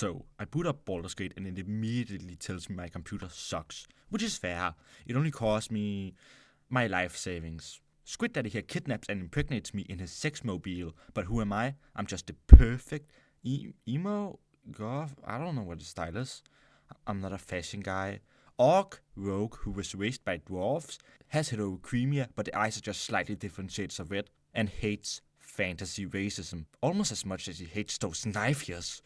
So, I boot up Baldur's Gate and it immediately tells me my computer sucks. Which is fair. It only cost me my life savings. Squid Daddy here kidnaps and impregnates me in his sex mobile. But who am I? I'm just the perfect emo goth. I don't know what the style is. I'm not a fashion guy. Orc rogue who was raised by dwarves, has heterochromia but the eyes are just slightly different shades of red, and hates fantasy racism almost as much as he hates those knife years.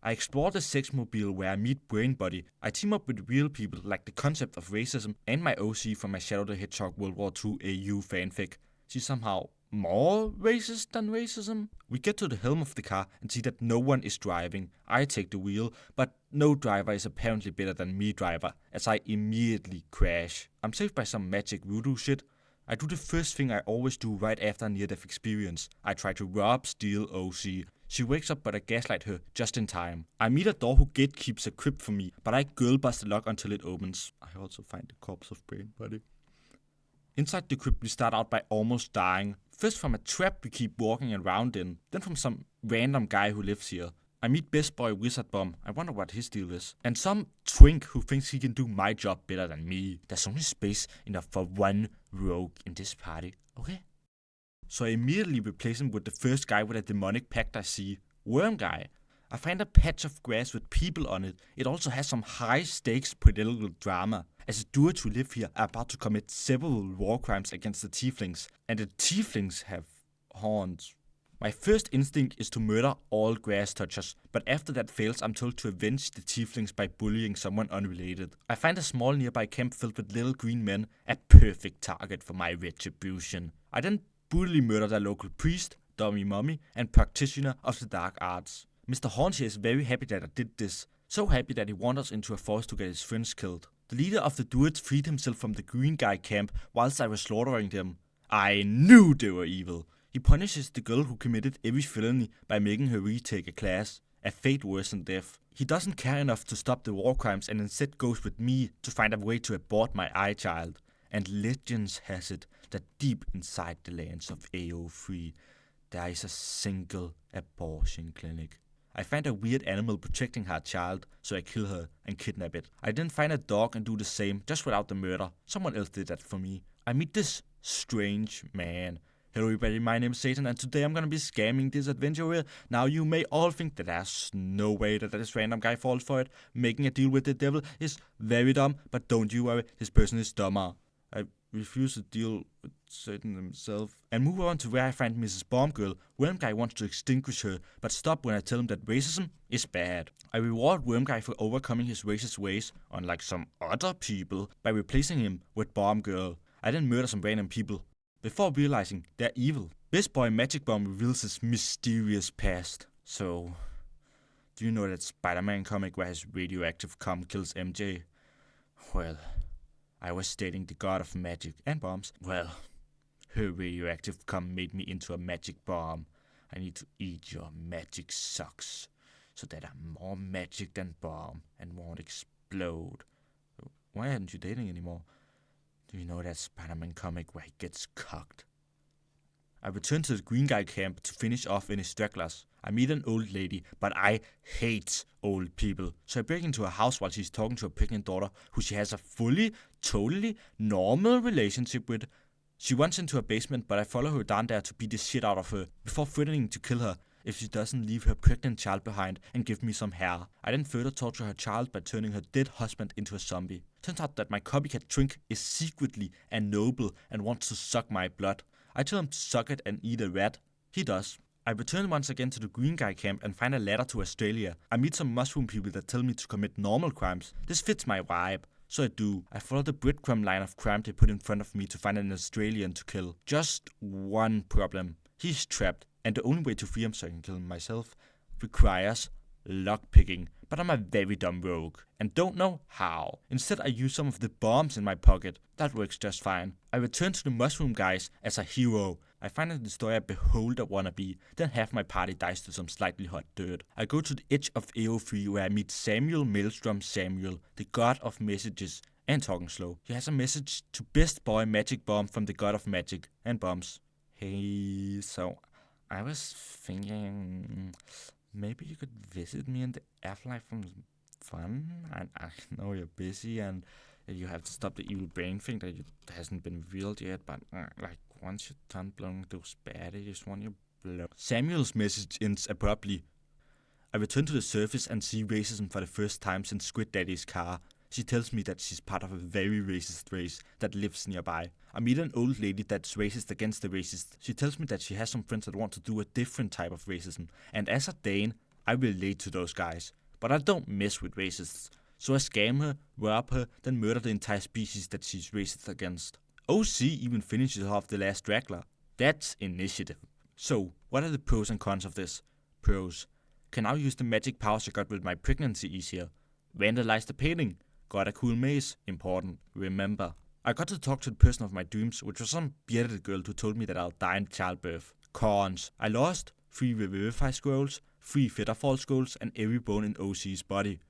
I explore the sex mobile where I meet Brain Buddy. I team up with real people like the concept of racism and my OC from my Shadow the Hedgehog World War II AU fanfic. She's somehow more racist than racism. We get to the helm of the car and see that no one is driving. I take the wheel, but no driver is apparently better than me driver, as I immediately crash. I'm saved by some magic voodoo shit. I do the first thing I always do right after a near-death experience. I try to rob, steal OC. She wakes up but I gaslight her just in time. I meet a door who gatekeeps a crypt for me, but I girl bust the lock until it opens. I also find the corpse of Brain Buddy. Inside the crypt we start out by almost dying. First from a trap we keep walking around in, then from some random guy who lives here. I meet Best Boy Wizard Bomb, I wonder what his deal is. And some twink who thinks he can do my job better than me. There's only space enough for one rogue in this party, okay? So I immediately replace him with the first guy with a demonic pact I see. Worm Guy. I find a patch of grass with people on it. It also has some high stakes political drama, as the dudes who live here are about to commit several war crimes against the tieflings, and the tieflings have horns. My first instinct is to murder all grass touchers, but after that fails I'm told to avenge the tieflings by bullying someone unrelated. I find a small nearby camp filled with little green men, a perfect target for my retribution. I then brutally murder the local priest, dummy mummy, and practitioner of the dark arts. Mr. Hornsey is very happy that I did this, so happy that he wanders into a forest to get his friends killed. The leader of the dudes freed himself from the green guy camp whilst I was slaughtering them. I knew they were evil. He punishes the girl who committed every felony by making her retake a class, a fate worse than death. He doesn't care enough to stop the war crimes and instead goes with me to find a way to abort my eye child. And legends has it that deep inside the lands of AO3, there is a single abortion clinic. I find a weird animal protecting her child, so I kill her and kidnap it. I then find a dog and do the same, just without the murder. Someone else did that for me. I meet this strange man. Hello everybody, my name is Satan and today I'm gonna be scamming this adventure wheel. Now you may all think that there's no way that this random guy falls for it. Making a deal with the devil is very dumb, but don't you worry, this person is dumber. I refuse to deal with Satan himself and move on to where I find Mrs. Bomb Girl. Worm Guy wants to extinguish her, but stop when I tell him that racism is bad. I reward Worm Guy for overcoming his racist ways, unlike some other people, by replacing him with Bomb Girl. I then murder some random people, before realizing they're evil. Best Boy Magic Bomb reveals his mysterious past. So, do you know that Spider-Man comic where his radioactive cum kills MJ? Well, I was dating the god of magic and bombs. Well, her radioactive cum made me into a magic bomb. I need to eat your magic socks, so that I'm more magic than bomb and won't explode. Why aren't you dating anymore? Do you know that Spider-Man comic where he gets cocked? I return to the green guy camp to finish off any stragglers. I meet an old lady, but I hate old people. So I break into her house while she's talking to her pregnant daughter, who she has a totally normal relationship with. She runs into her basement, but I follow her down there to beat the shit out of her, before threatening to kill her if she doesn't leave her pregnant child behind and give me some hair. I then further torture her child by turning her dead husband into a zombie. Turns out that my copycat twink is secretly a noble and wants to suck my blood. I tell him to suck it and eat a rat. He does. I return once again to the green guy camp and find a ladder to Australia. I meet some mushroom people that tell me to commit normal crimes. This fits my vibe, so I do. I follow the breadcrumb line of crime they put in front of me to find an Australian to kill. Just one problem. He's trapped, and the only way to free him so I can kill him myself requires lockpicking. But I'm a very dumb rogue and don't know how. Instead I use some of the bombs in my pocket. That works just fine. I return to the mushroom guys as a hero. I find and destroy a beholder wannabe, then half my party dies to some slightly hot dirt. I go to the edge of AO3 where I meet Samuel Maelstrom Samuel, the god of messages and talking slow. He has a message to Best Boy Magic Bomb from the god of magic and bombs. Hey, so I was thinking maybe you could visit me in the afterlife for fun. I know you're busy and you have to stop the evil brain thing that hasn't been revealed yet, but like once you're done blowing those baddies, when you blow. Samuel's message ends abruptly. I return to the surface and see racism for the first time since Squid Daddy's car. She tells me that she's part of a very racist race that lives nearby. I meet an old lady that's racist against the racist. She tells me that she has some friends that want to do a different type of racism, and as a Dane, I relate to those guys. But I don't mess with racists. So I scam her, rob her, then murder the entire species that she's racist against. OC even finishes off the last straggler. That's initiative. So, what are the pros and cons of this? Pros. Can now use the magic powers I got with my pregnancy easier. Vandalize the painting. Got a cool maze. Important. Remember. I got to talk to the person of my dreams, which was some bearded girl who told me that I'll die in childbirth. Cons. I lost 3 Revivify scrolls, 3 Featherfall scrolls, and every bone in OC's body.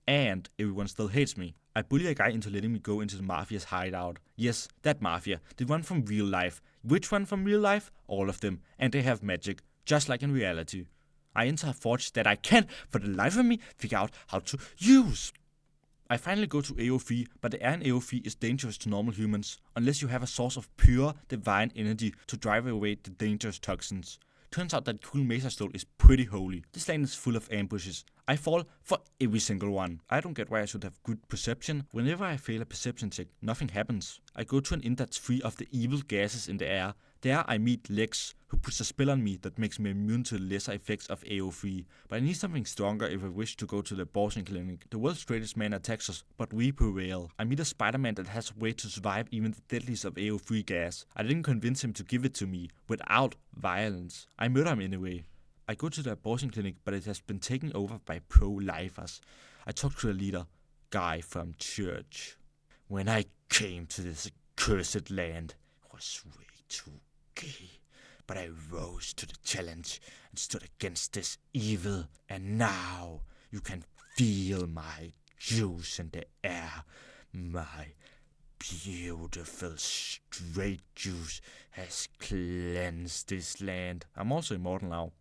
And everyone still hates me. I bully a guy into letting me go into the mafia's hideout. Yes, that mafia. The one from real life. Which one from real life? All of them. And they have magic, just like in reality. I enter a forge that I can't, for the life of me, figure out how to use. I finally go to AOV, but the air in AOV is dangerous to normal humans, unless you have a source of pure, divine energy to drive away the dangerous toxins. Turns out that cool mesa stole is pretty holy. This land is full of ambushes. I fall for every single one. I don't get why I should have good perception. Whenever I fail a perception check, nothing happens. I go to an inn that's free of the evil gases in the air. There I meet Lex, who puts a spell on me that makes me immune to the lesser effects of AOV. But I need something stronger if I wish to go to the abortion clinic. The world's greatest man attacks us, but we prevail. I meet a Spider-Man that has a way to survive even the deadliest of AOV gas. I didn't convince him to give it to me, without violence. I murder him anyway. I go to the abortion clinic, but it has been taken over by pro-lifers. I talk to the leader, guy from church. When I came to this accursed land, it was way too gay. But I rose to the challenge and stood against this evil. And now you can feel my juice in the air. My beautiful straight juice has cleansed this land. I'm also immortal now.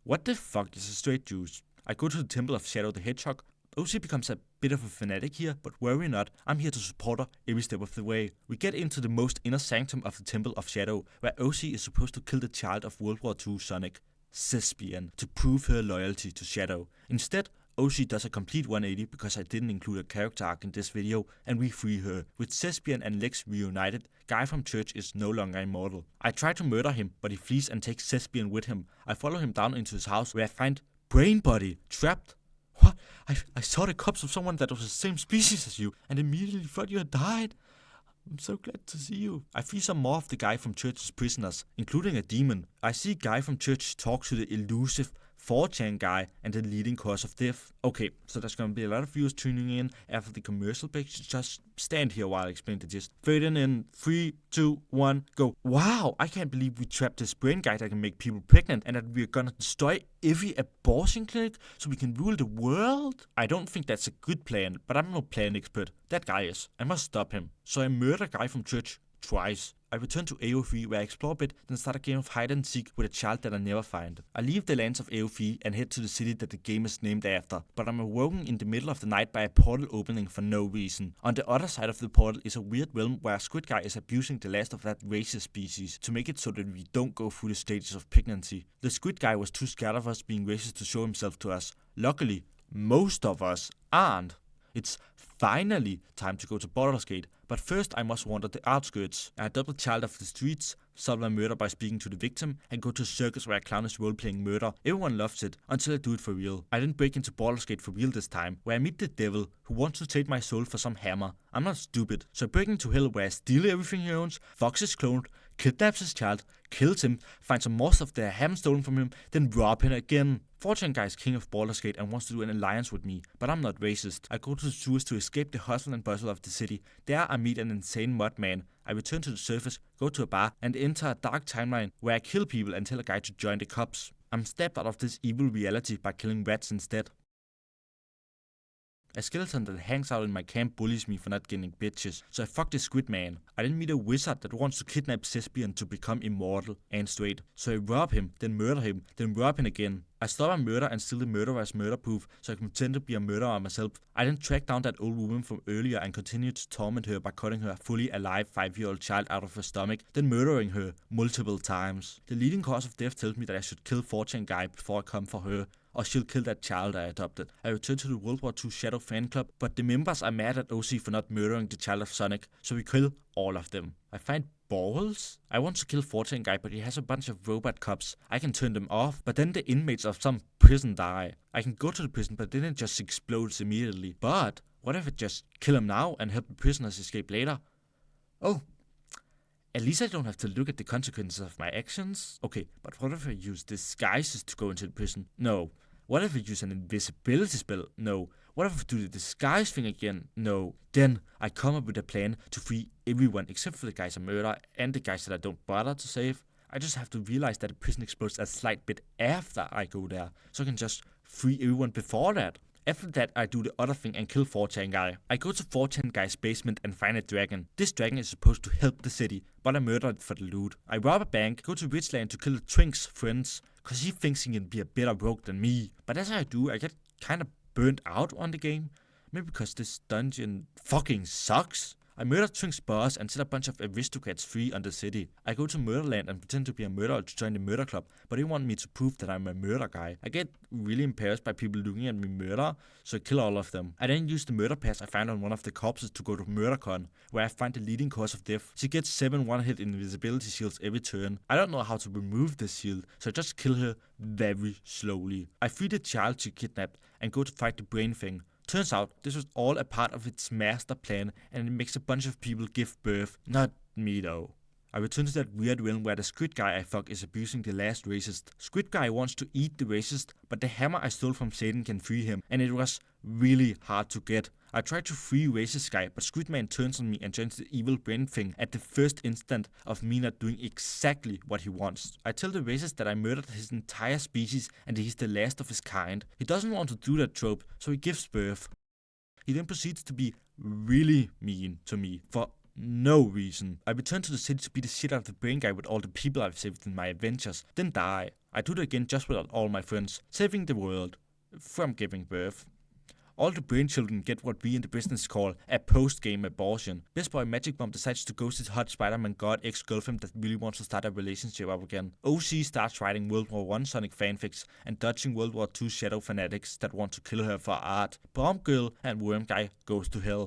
What the fuck is a straight juice? I go to the Temple of Shadow the Hedgehog. OC becomes a bit of a fanatic here, but worry not, I'm here to support her every step of the way. We get into the most inner sanctum of the Temple of Shadow, where OC is supposed to kill the child of World War II Sonic, Thespian, to prove her loyalty to Shadow. Instead, OC does a complete 180 because I didn't include a character arc in this video, and we free her. With Thespian and Lex reunited, Guy from Church is no longer immortal. I try to murder him, but he flees and takes Thespian with him. I follow him down into his house, where I find Brain Body trapped. What? I saw the corpse of someone that was the same species as you, and immediately thought you had died. I'm so glad to see you. I free some more of the Guy from Church's prisoners, including a demon. I see Guy from Church talk to the elusive 4chan guy and the leading cause of death. Okay, so there's gonna be a lot of viewers tuning in after the commercial break. Just stand here while I explain the gist. Fade in 3, 2, 1, go. Wow, I can't believe we trapped this brain guy that can make people pregnant and that we're gonna destroy every abortion clinic so we can rule the world? I don't think that's a good plan, but I'm no plan expert. That guy is. I must stop him. So I murder Guy from Church twice. I return to AOV where I explore a bit, then start a game of hide and seek with a child that I never find. I leave the lands of AOV and head to the city that the game is named after, but I'm awoken in the middle of the night by a portal opening for no reason. On the other side of the portal is a weird realm where a squid guy is abusing the last of that racist species to make it so that we don't go through the stages of pregnancy. The squid guy was too scared of us being racist to show himself to us. Luckily, most of us aren't. It's finally time to go to Baldur's Gate, but first I must wander the outskirts. I adopt a child of the streets, solve my murder by speaking to the victim, and go to a circus where a clown is role-playing murder. Everyone loves it, until I do it for real. I then break into Baldur's Gate for real this time, where I meet the devil, who wants to take my soul for some hammer. I'm not stupid, so I break into hell where I steal everything he owns, Fox is cloned, kidnaps his child, kills him, finds some more stuff that I haven't stolen from him, then rob him again. 4chan guy is king of Baldur's Gate and wants to do an alliance with me, but I'm not racist. I go to the sewers to escape the hustle and bustle of the city. There I meet an insane mud man. I return to the surface, go to a bar, and enter a dark timeline where I kill people and tell a guy to join the cops. I'm stabbed out of this evil reality by killing rats instead. A skeleton that hangs out in my camp bullies me for not getting bitches, so I fuck this squid man. I then meet a wizard that wants to kidnap Thespian to become immortal and straight, so I rob him, then murder him, then rob him again. I stop a murder and steal the murderer's murder proof, so I can pretend to be a murderer myself. I then track down that old woman from earlier and continue to torment her by cutting her fully alive 5-year-old child out of her stomach, then murdering her multiple times. The leading cause of death tells me that I should kill 4chan guy before I come for her, or she'll kill that child I adopted. I return to the World War II Shadow fan club, but the members are mad at OC for not murdering the child of Sonic, so we kill all of them. I find balls? I want to kill 4chan guy, but he has a bunch of robot cops. I can turn them off, but then the inmates of some prison die. I can go to the prison, but then it just explodes immediately. But what if I just kill him now and help the prisoners escape later? Oh, at least I don't have to look at the consequences of my actions. Okay, but what if I use disguises to go into the prison? No. What if I use an invisibility spell? No. What if I do the disguise thing again? No. Then I come up with a plan to free everyone except for the guys I murder and the guys that I don't bother to save. I just have to realize that the prison explodes a slight bit after I go there, so I can just free everyone before that. After that, I do the other thing and kill 4chan guy. I go to 4chan guy's basement and find a dragon. This dragon is supposed to help the city, but I murder it for the loot. I rob a bank, go to Richland to kill the Twink's friends, cause he thinks he can be a better rogue than me. But as I do, I get kinda burnt out on the game. Maybe because this dungeon fucking sucks. I murder Twink's boss and set a bunch of aristocrats free on the city. I go to Murderland and pretend to be a murderer to join the murder club, but they want me to prove that I'm a murder guy. I get really embarrassed by people looking at me murder, so I kill all of them. I then use the murder pass I found on one of the corpses to go to MurderCon, where I find the leading cause of death. She gets 7 one-hit invisibility shields every turn. I don't know how to remove this shield, so I just kill her very slowly. I free the child she kidnapped and go to fight the brain thing. Turns out, this was all a part of its master plan, and it makes a bunch of people give birth. Not me though. I return to that weird realm where the squid guy I fuck is abusing the last racist. Squid guy wants to eat the racist, but the hammer I stole from Satan can free him, and it was really hard to get. I tried to free racist guy, but Squidman turns on me and joins the evil brain thing at the first instant of me not doing exactly what he wants. I tell the racist that I murdered his entire species and that he's the last of his kind. He doesn't want to do that trope, so he gives birth. He then proceeds to be really mean to me for no reason. I return to the city to beat the shit out of the brain guy with all the people I've saved in my adventures, then die. I do it again just without all my friends, saving the world from giving birth. All the brain children get what we in the business call a post-game abortion. Best boy Magic Bomb decides to ghost his hot Spider-Man god ex-girlfriend that really wants to start a relationship up again. OC starts writing World War I Sonic fanfics and dodging World War II Shadow fanatics that want to kill her for art. Bomb Girl and Worm Guy goes to hell.